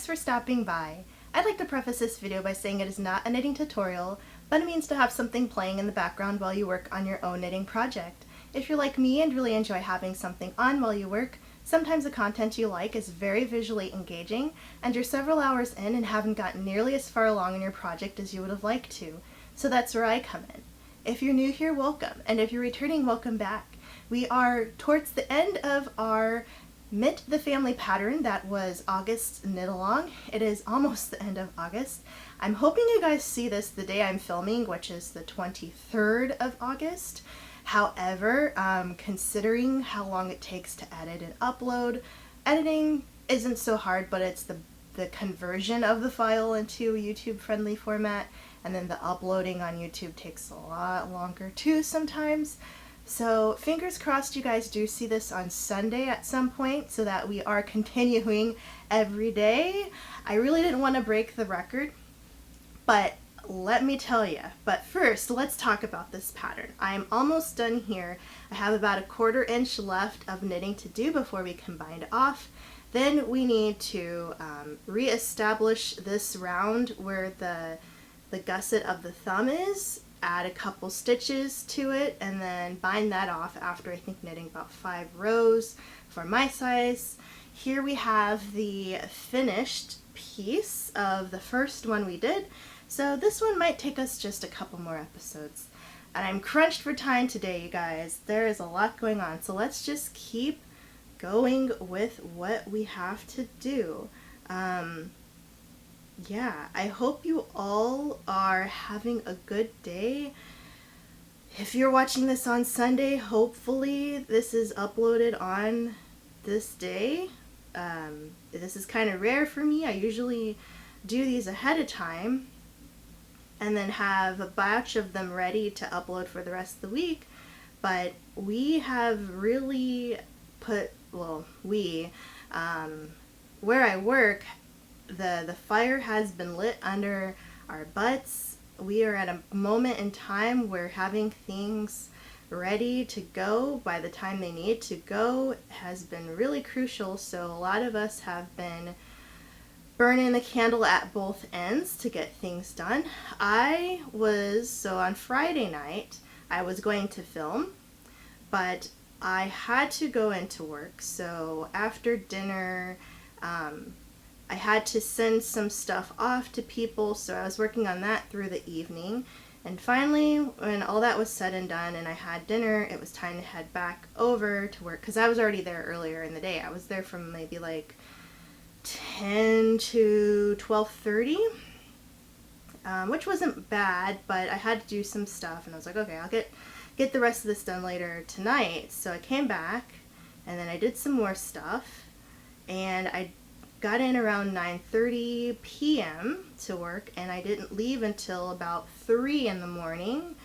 thanks for stopping by. I'd like to preface this video by saying it is not a knitting tutorial, but it means to have something playing in the background while you work on your own knitting project. If you're like me and really enjoy having something on while you work, sometimes the content you like is very visually engaging, and you're several hours in and haven't gotten nearly as far along in your project as you would have liked to. So that's where I come in. If you're new here, welcome, and if you're returning, welcome back. We are towards the end of our Mitt the Family pattern that was August knit along. It is almost the end of August. I'm hoping you guys see this the day I'm filming, which is the 23rd of August. However, considering how long it takes to edit and upload, editing isn't so hard, but it's the conversion of the file into a YouTube friendly format, and then the uploading on YouTube takes a lot longer too sometimes. So fingers crossed you guys do see this on Sunday at some point so that we are continuing every day. I really didn't want to break the record, but let me tell you. But first, let's talk about this pattern. I'm almost done here. I have about a 1/4 inch left of knitting to do before we combine off. Then we need to re-establish this round where the gusset of the thumb is, add a couple stitches to it, and then bind that off after I think knitting about 5 rows for my size. Here we have the finished piece of the first one we did, so this one might take us just a couple more episodes. And I'm crunched for time today, you guys. There is a lot going on, so let's just keep going with what we have to do. Yeah, I hope you all are having a good day. If you're watching this on Sunday, hopefully this is uploaded on this day. This is kind of rare for me. I usually do these ahead of time and then have a batch of them ready to upload for the rest of the week. But we have really put, well, where I work, the fire has been lit under our butts. We are at a moment in time where having things ready to go by the time they need to go has been really crucial, so a lot of us have been burning the candle at both ends to get things done. So on Friday night, I was going to film, but I had to go into work, so after dinner, I had to send some stuff off to people, so I was working on that through the evening. And finally, when all that was said and done and I had dinner, it was time to head back over to work, because I was already there earlier in the day. I was there from maybe like 10 to 12:30, which wasn't bad, but I had to do some stuff, and I was like, okay, I'll get the rest of this done later tonight. So I came back, and then I did some more stuff, and I got in around 9:30 p.m. to work, and I didn't leave until about 3 in the morning.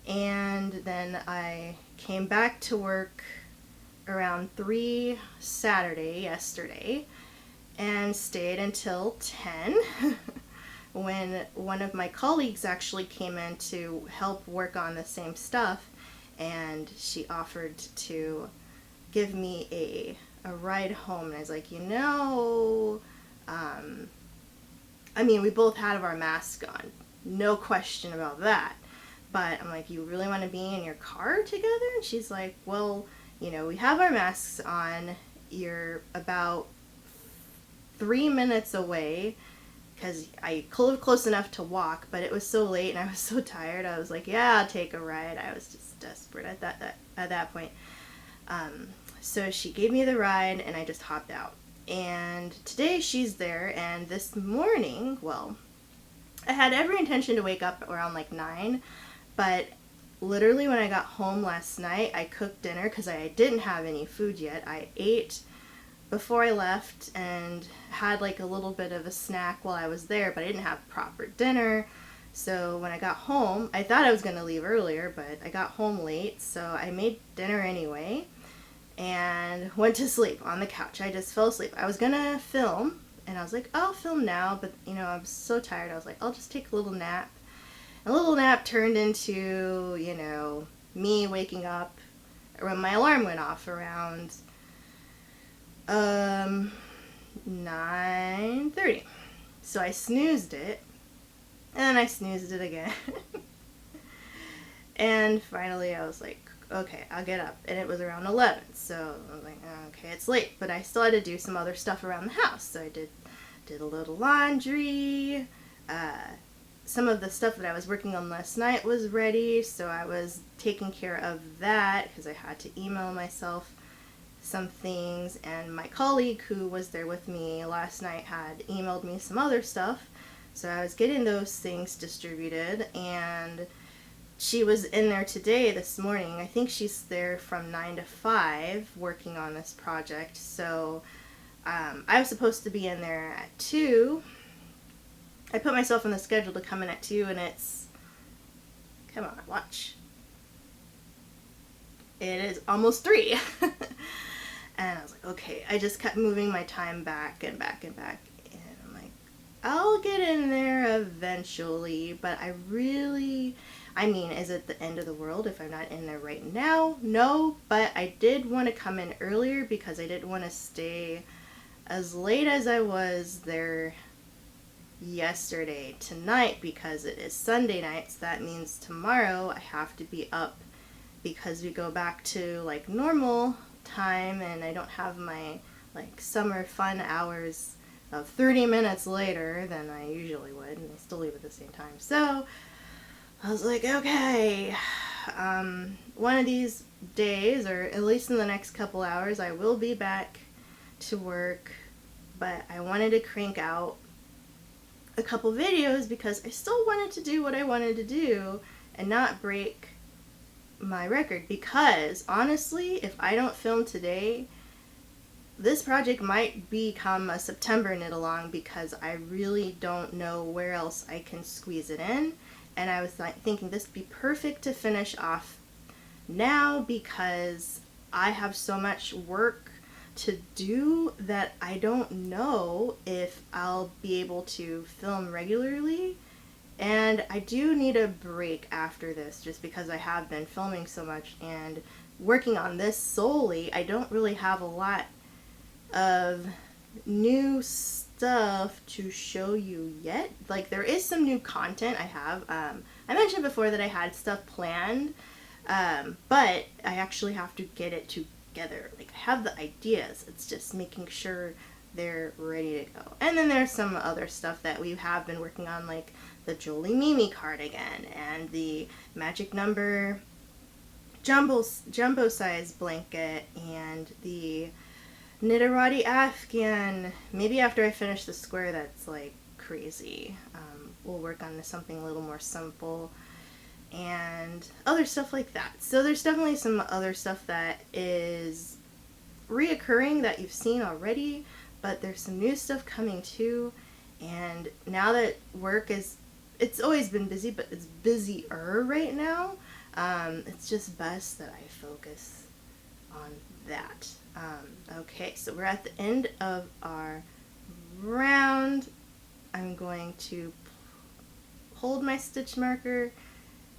And then I came back to work around 3 yesterday, and stayed until 10 when one of my colleagues actually came in to help work on the same stuff, and she offered to give me a ride home. And I was like, I mean, we both had our masks on, no question about that, but I'm like, you really want to be in your car together? And she's like, well, we have our masks on, you're about 3 minutes away, because I live close enough to walk, but it was so late and I was so tired. I was like, yeah, I'll take a ride. I was just desperate at that point. So she gave me the ride, and I just hopped out. And today she's there, and this morning, well, I had every intention to wake up around like 9, but literally when I got home last night, I cooked dinner because I didn't have any food yet. I ate before I left and had like a little bit of a snack while I was there, but I didn't have proper dinner. So when I got home, I thought I was going to leave earlier, but I got home late, so I made dinner anyway and went to sleep on the couch. I just fell asleep. I was gonna film, and I was like, I'll film now, but I was so tired. I was like, I'll just take a little nap. A little nap turned into, me waking up when my alarm went off around 9:30. So I snoozed it, and then I snoozed it again. And finally I was like, okay, I'll get up. And it was around 11. So I was like, okay, it's late. But I still had to do some other stuff around the house. So I did a little laundry. Some of the stuff that I was working on last night was ready. So I was taking care of that because I had to email myself some things. And my colleague who was there with me last night had emailed me some other stuff. So I was getting those things distributed, and she was in there today, this morning. I think she's there from 9 to 5 working on this project. So I was supposed to be in there at 2. I put myself on the schedule to come in at 2, and it's, come on, watch. It is almost 3. And I was like, okay, I just kept moving my time back and back and back. And I'm like, I'll get in there eventually, but I mean, is it the end of the world if I'm not in there right now? No, but I did want to come in earlier because I didn't want to stay as late as I was there yesterday tonight, because it is Sunday night, so that means tomorrow I have to be up because we go back to like normal time, and I don't have my like summer fun hours of 30 minutes later than I usually would, and I still leave at the same time. So I was like, okay, one of these days, or at least in the next couple hours, I will be back to work, but I wanted to crank out a couple videos because I still wanted to do what I wanted to do and not break my record, because honestly, if I don't film today, this project might become a September knit along, because I really don't know where else I can squeeze it in. And I was thinking this would be perfect to finish off now, because I have so much work to do that I don't know if I'll be able to film regularly. And I do need a break after this, just because I have been filming so much and working on this solely. I don't really have a lot of new stuff to show you yet. Like, there is some new content I have. I mentioned before that I had stuff planned, but I actually have to get it together. Like, I have the ideas, it's just making sure they're ready to go. And then there's some other stuff that we have been working on, like the Jolie Mimi cardigan and the magic number jumbo size blanket and the Knitterati Afghan. Maybe after I finish the square that's like crazy, we'll work on something a little more simple and other stuff like that. So there's definitely some other stuff that is reoccurring that you've seen already, but there's some new stuff coming too. And now that work is, it's always been busy, but it's busier right now. It's just best that I focus on that. Okay, so we're at the end of our round. I'm going to hold my stitch marker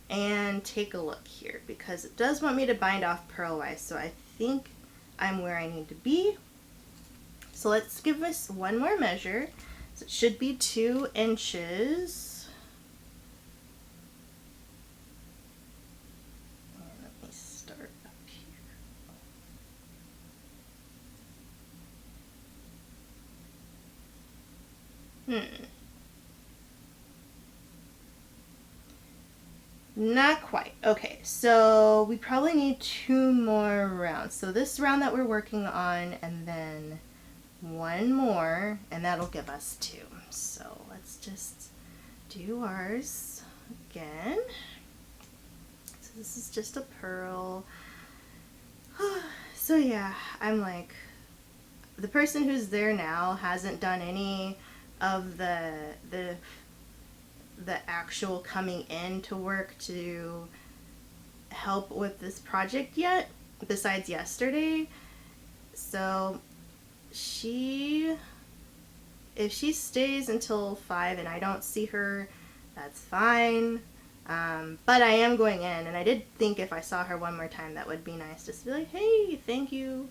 and take a look here, because it does want me to bind off purlwise, so I think I'm where I need to be. So let's give this one more measure. So it should be 2 inches. And let me start up here. Not quite. Okay, so we probably need 2 more rounds. So this round that we're working on, and then 1 more, and that'll give us 2. So let's just do ours again. So this is just a purl. So yeah, I'm like, the person who's there now hasn't done any of the actual coming in to work to help with this project yet, besides yesterday. So if she stays until 5 and I don't see her, that's fine. But I am going in, and I did think if I saw her one more time, that would be nice, just to be like, hey, thank you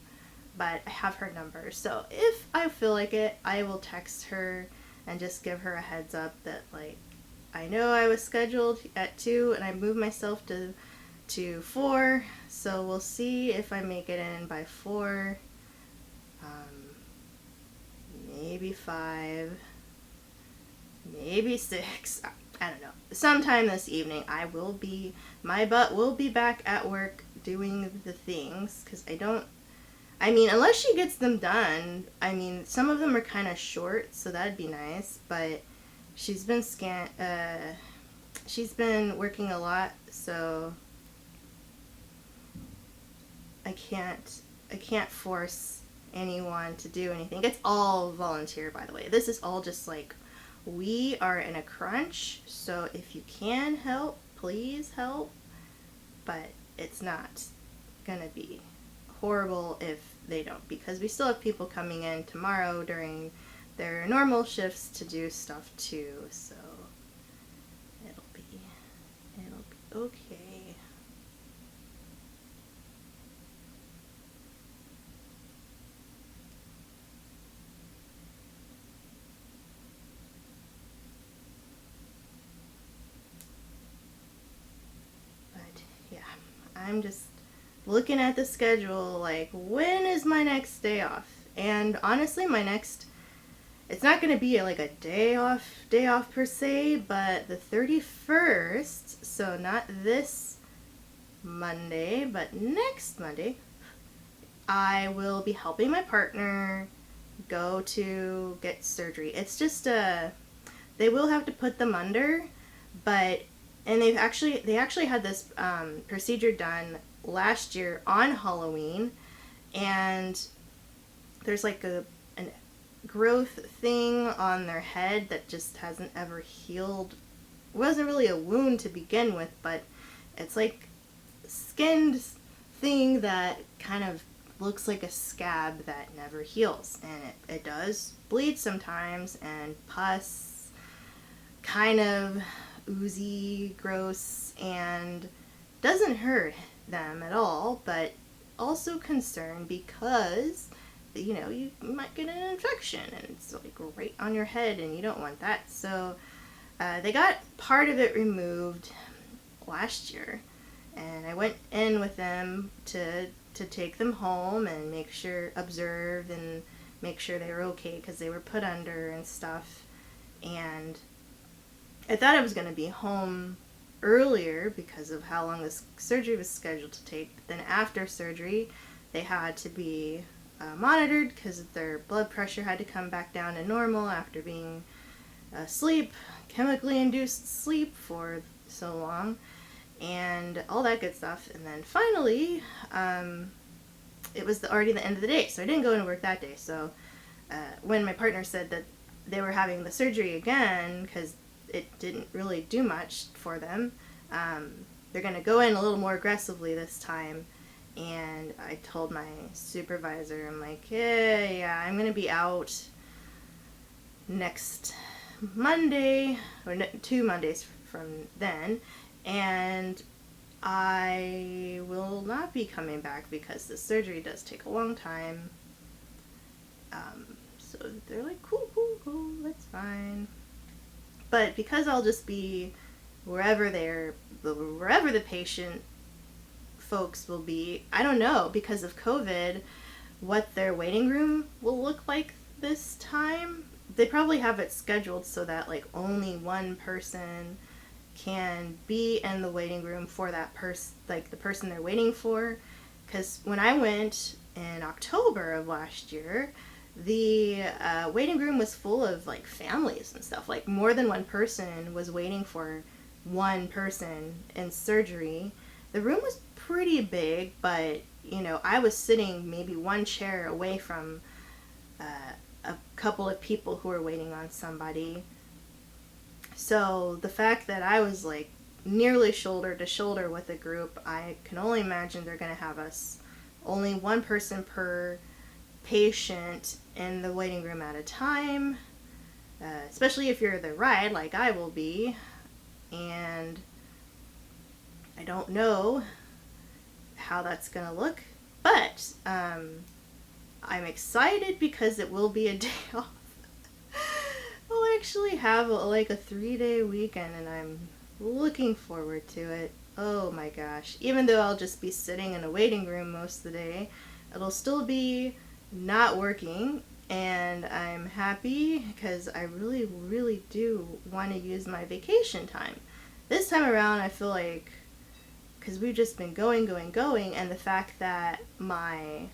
but I have her number. So if I feel like it, I will text her and just give her a heads up that, like, I know I was scheduled at 2 and I moved myself to 4, so we'll see if I make it in by 4, maybe 5, maybe 6. I don't know. Sometime this evening, my butt will be back at work doing the things, because unless she gets them done, some of them are kind of short, so that'd be nice, but she's been working a lot, so I can't force anyone to do anything. It's all volunteer, by the way. This is all just like, we are in a crunch, so if you can help, please help, but it's not gonna be horrible if they don't, because we still have people coming in tomorrow during their normal shifts to do stuff too, so it'll be okay. I'm just looking at the schedule like, when is my next day off? And honestly, it's not going to be like a day off per se, but the 31st, so not this Monday, but next Monday, I will be helping my partner go to get surgery. It's just they will have to put them under, and they actually had this procedure done last year on Halloween, and there's like a growth thing on their head that just hasn't ever healed. It wasn't really a wound to begin with, but it's like a skinned thing that kind of looks like a scab that never heals, and it does bleed sometimes, and pus, kind of oozy, gross, and doesn't hurt them at all, but also concerned because you might get an infection, and it's like right on your head, and you don't want that. So they got part of it removed last year, and I went in with them to take them home and observe and make sure they were okay, because they were put under and stuff. And I thought I was going to be home earlier because of how long this surgery was scheduled to take. But then after surgery, they had to be monitored because their blood pressure had to come back down to normal after being asleep, chemically induced sleep for so long, and all that good stuff. And then finally, it was already the end of the day, so I didn't go into work that day. So when my partner said that they were having the surgery again, because it didn't really do much for them, they're going to go in a little more aggressively this time. And I told my supervisor, I'm like, yeah, I'm going to be out next Monday, or 2 Mondays from then, and I will not be coming back because the surgery does take a long time. So they're like, cool, that's fine. But because I'll just be wherever the patient folks will be, I don't know, because of COVID, what their waiting room will look like this time. They probably have it scheduled so that like only one person can be in the waiting room for that person, like the person they're waiting for. Because when I went in October of last year, the waiting room was full of like families and stuff. Like more than one person was waiting for one person in surgery. The room was pretty big, but I was sitting maybe one chair away from a couple of people who were waiting on somebody. So the fact that I was like nearly shoulder to shoulder with a group, I can only imagine they're going to have us only one person per patient in the waiting room at a time, especially if you're the ride like I will be. And I don't know how that's going to look, but I'm excited because it will be a day off. I'll actually have like a 3-day weekend, and I'm looking forward to it. Oh my gosh. Even though I'll just be sitting in a waiting room most of the day, it'll still be not working, and I'm happy because I really, really do want to use my vacation time. This time around, I feel like, because we've just been going, and the fact that my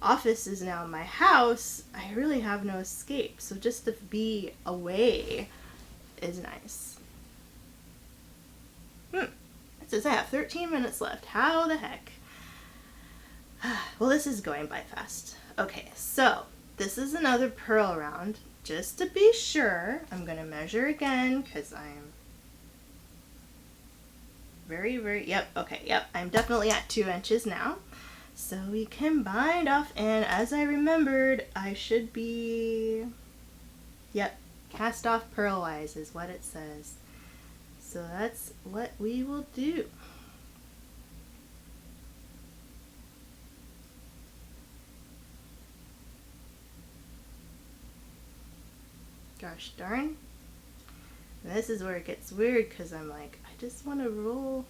office is now my house, I really have no escape. So just to be away is nice. It says I have 13 minutes left. How the heck? Well, this is going by fast. Okay, so this is another purl round. Just to be sure, I'm going to measure again because I'm I'm definitely at 2 inches now. So we can bind off, and as I remembered, I should be, cast off purlwise is what it says. So that's what we will do. Gosh darn. And this is where it gets weird because I'm like, I just want to roll,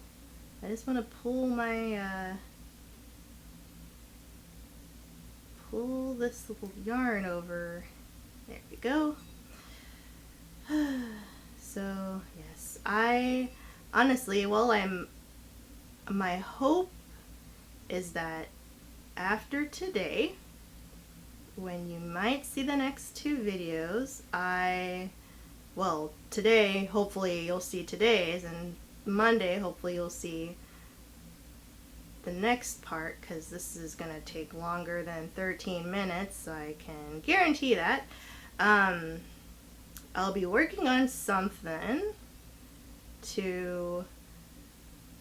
I just want to pull my, pull this little yarn over. There we go. So, yes, I honestly, my hope is that after today, when you might see the next 2 videos, today, hopefully you'll see today's, and Monday, hopefully you'll see the next part, because this is going to take longer than 13 minutes, I can guarantee that. I'll be working on something to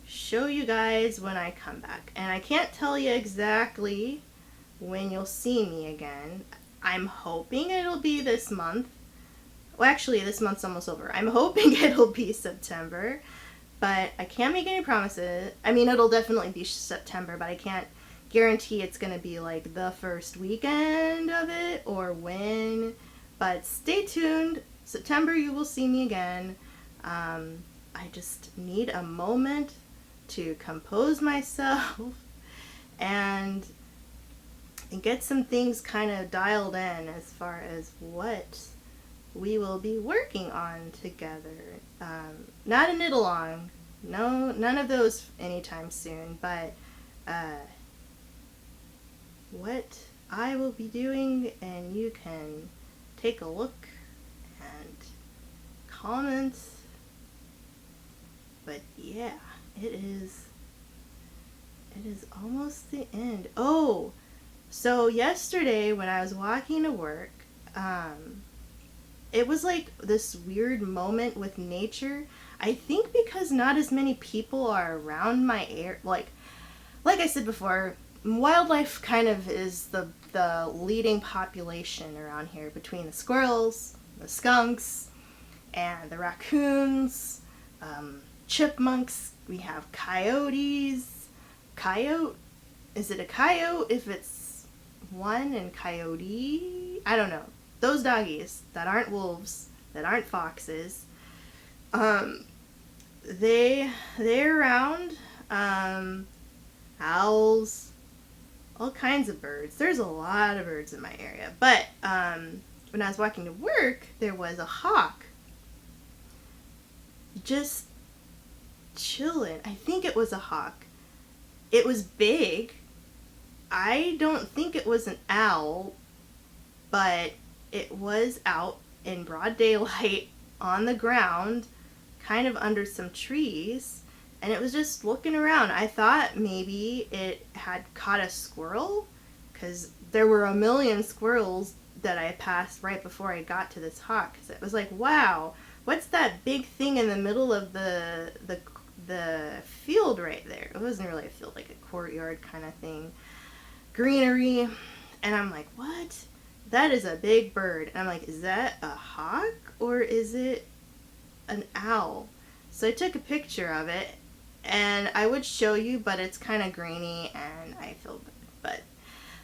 show you guys when I come back, and I can't tell you exactly when you'll see me again. I'm hoping it'll be this month. Well, actually, this month's almost over. I'm hoping it'll be September, but I can't make any promises. I mean, it'll definitely be September, but I can't guarantee it's going to be like the first weekend of it or when. But stay tuned. September, you will see me again. I just need a moment to compose myself and get some things kind of dialed in as far as what we will be working on together. Not a knit along, no, none of those anytime soon, but what I will be doing, and you can take a look and comment. But yeah, it is almost the end. Oh, so yesterday when I was walking to work, it was like this weird moment with nature. I think because not as many people are around my area. Like I said before, wildlife kind of is the leading population around here, between the squirrels, the skunks, and the raccoons, chipmunks. We have coyotes. Coyote? Is it a coyote if it's one, and coyote? I don't know. Those doggies that aren't wolves, that aren't foxes, they're around. Owls, all kinds of birds. There's a lot of birds in my area. But when I was walking to work, there was a hawk just chilling. I think it was a hawk. It was big. I don't think it was an owl, but it was out in broad daylight on the ground, kind of under some trees, and it was just looking around. I thought maybe it had caught a squirrel, because there were a million squirrels that I passed right before I got to this hawk. Because it was like, wow, what's that big thing in the middle of the field right there? It wasn't really a field, like a courtyard kind of thing. Greenery. And I'm like, what? That is a big bird. And I'm like, is that a hawk or is it an owl? So I took a picture of it, and I would show you, but it's kind of grainy and I feel bad.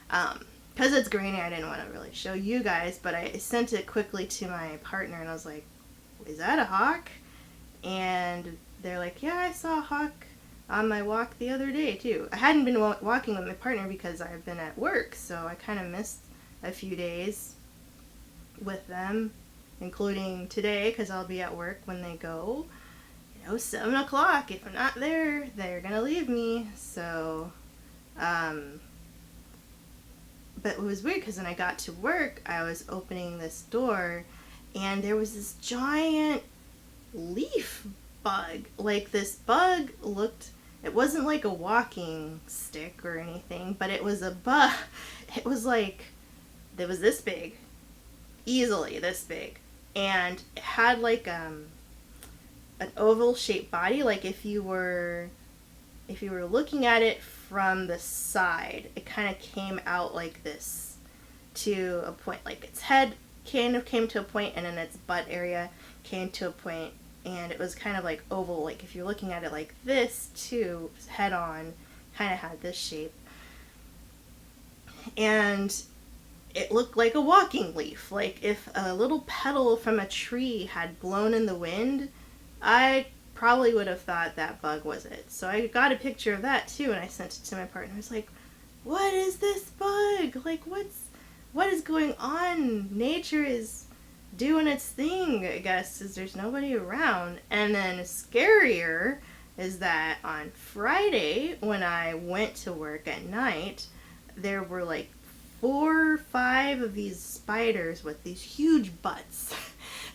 But because it's grainy, I didn't want to really show you guys, but I sent it quickly to my partner, and I was like, is that a hawk? And they're like, yeah, I saw a hawk on my walk the other day, too. I hadn't been walking with my partner because I've been at work, so I kind of missed a few days with them, including today, because I'll be at work when they go. 7 o'clock. If I'm not there, they're gonna leave me. So, but it was weird because when I got to work, I was opening this door, and there was this giant leaf bug. Like, this bug looked, it wasn't like a walking stick or anything, but it was a bug. It was like, it was this big, easily this big, and it had like an oval shaped body. Like if you were looking at it from the side, it kind of came out like this to a point. Like its head kind of came to a point, and then its butt area came to a point, and it was kind of like oval. Like if you're looking at it like this too, head on, kind of had this shape, and it looked like a walking leaf. Like if a little petal from a tree had blown in the wind, I probably would have thought that bug was it. So I got a picture of that too, and I sent it to my partner. I was like, what is this bug? Like, what is going on? Nature is doing its thing, I guess, because there's nobody around. And then scarier is that on Friday, when I went to work at night, there were like 4 or 5 of these spiders with these huge butts.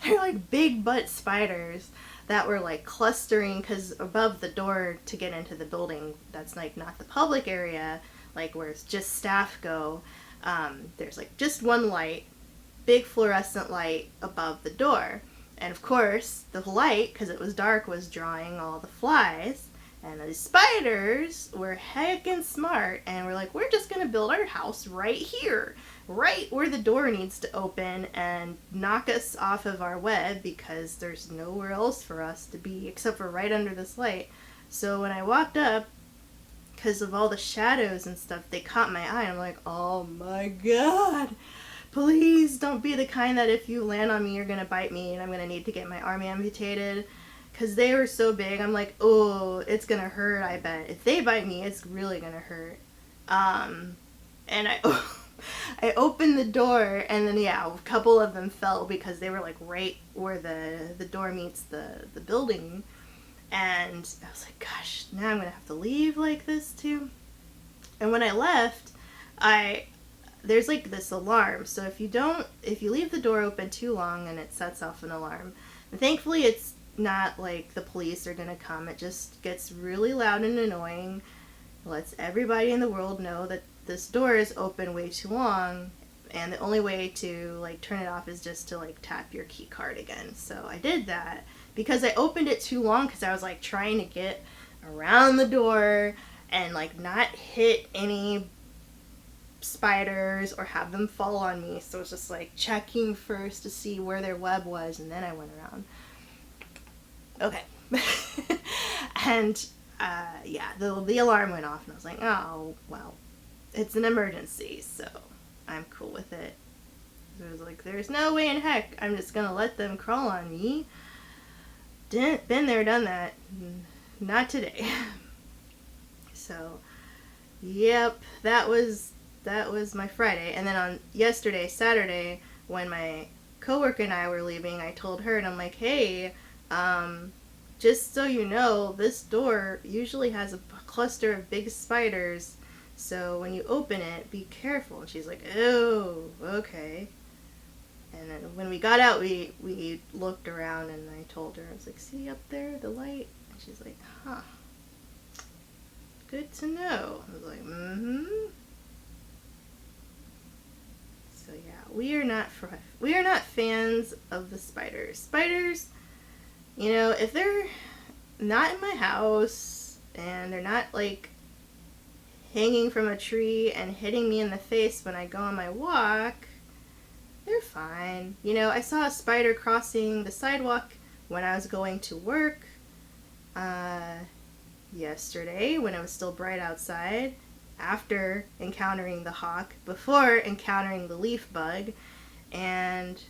They're like big butt spiders that were like clustering, because above the door to get into the building, that's like not the public area, like where it's just staff go, there's like just one light, big fluorescent light above the door. And of course, the light, because it was dark, was drawing all the flies. And the spiders were heckin' smart, and we're like, we're just gonna build our house right here, right where the door needs to open, and knock us off of our web, because there's nowhere else for us to be except for right under this light. So when I walked up, because of all the shadows and stuff, they caught my eye, and I'm like, oh my god, please don't be the kind that if you land on me, you're gonna bite me, and I'm gonna need to get my arm amputated. Because they were so big, I'm like, oh, it's gonna hurt, I bet. If they bite me, it's really gonna hurt. And I opened the door, and then, yeah, a couple of them fell because they were, like, right where the door meets the building. And I was like, gosh, now I'm gonna have to leave like this, too. And when I left, there's, like, this alarm. So if you leave the door open too long, and it sets off an alarm. And thankfully, it's not like the police are gonna come. It just gets really loud and annoying. It lets everybody in the world know that this door is open way too long, and the only way to like turn it off is just to like tap your key card again. So I did that because I opened it too long, because I was like trying to get around the door and like not hit any spiders or have them fall on me. So it's just like checking first to see where their web was, and then I went around. Okay. And, yeah, the alarm went off, and I was like, oh, well, it's an emergency, so I'm cool with it. So I was like, there's no way in heck I'm just gonna let them crawl on me. Been there, done that. Not today. So, yep, that was my Friday. And then on yesterday, Saturday, when my coworker and I were leaving, I told her, and I'm like, hey, just so you know, this door usually has a cluster of big spiders, so when you open it, be careful. And she's like, oh, okay. And then when we got out, we looked around, and I told her, I was like, see up there, the light? And she's like, huh. Good to know. I was like, mm-hmm. So yeah, we are not fans of the spiders. Spiders, you know, if they're not in my house and they're not like hanging from a tree and hitting me in the face when I go on my walk, they're fine. You know, I saw a spider crossing the sidewalk when I was going to work yesterday when it was still bright outside. after encountering the hawk, before encountering the leaf bug, and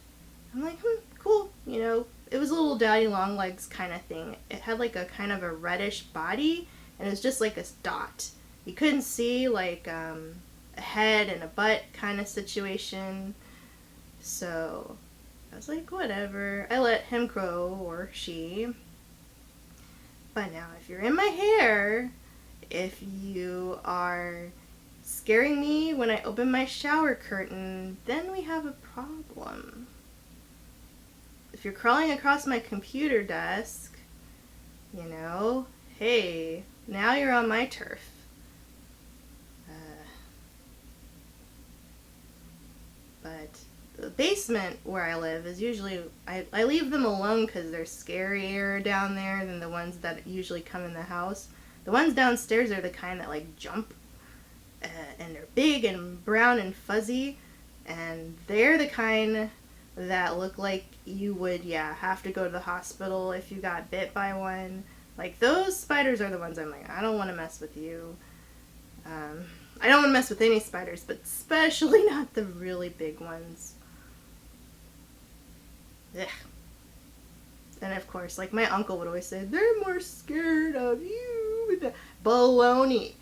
I'm like, cool, you know, it was a little daddy long legs kind of thing. It had like a kind of a reddish body, and it was just like a dot. You couldn't see like a head and a butt kind of situation. So I was like, whatever. I let him grow, or she. But now if you're in my hair, if you are scaring me when I open my shower curtain, then we have a problem. If you're crawling across my computer desk, you know, hey, now you're on my turf. But the basement where I live is usually, I leave them alone because they're scarier down there than the ones that usually come in the house. The ones downstairs are the kind that like jump, and they're big and brown and fuzzy, and they're the kind that look like you would, have to go to the hospital if you got bit by one. Like, those spiders are the ones I'm like, I don't want to mess with you. I don't want to mess with any spiders, but especially not the really big ones. Ugh. And of course, like my uncle would always say, they're more scared of you. Baloney.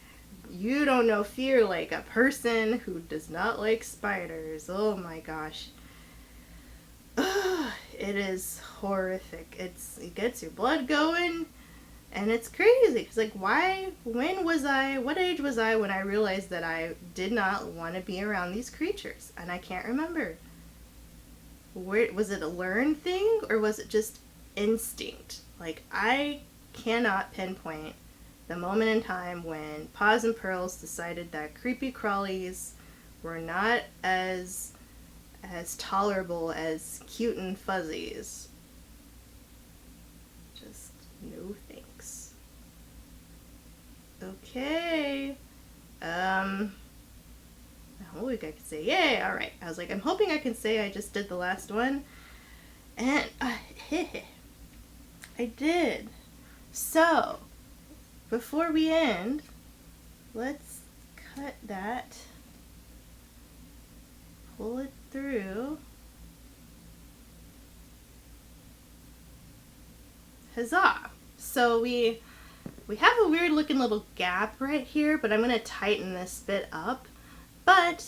You don't know fear like a person who does not like spiders. Oh my gosh. It is horrific. It gets your blood going. And it's crazy, because like, what age was I when I realized that I did not want to be around these creatures? And I can't remember. Was it a learned thing, or was it just instinct? Like, I cannot pinpoint the moment in time when Paws and Pearls decided that creepy crawlies were not as tolerable as cute and fuzzies. Just no thanks. Okay. Holy, I could say yay. All right. I was like, I'm hoping I can say I just did the last one, and I did. So before we end, let's cut that, pull it through. Huzzah! So we have a weird looking little gap right here, but I'm going to tighten this bit up. But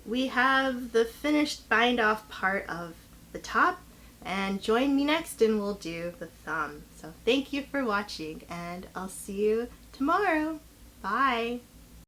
we have the finished bind off part of the top, and join me next and we'll do the thumb. So thank you for watching, and I'll see you tomorrow. Bye!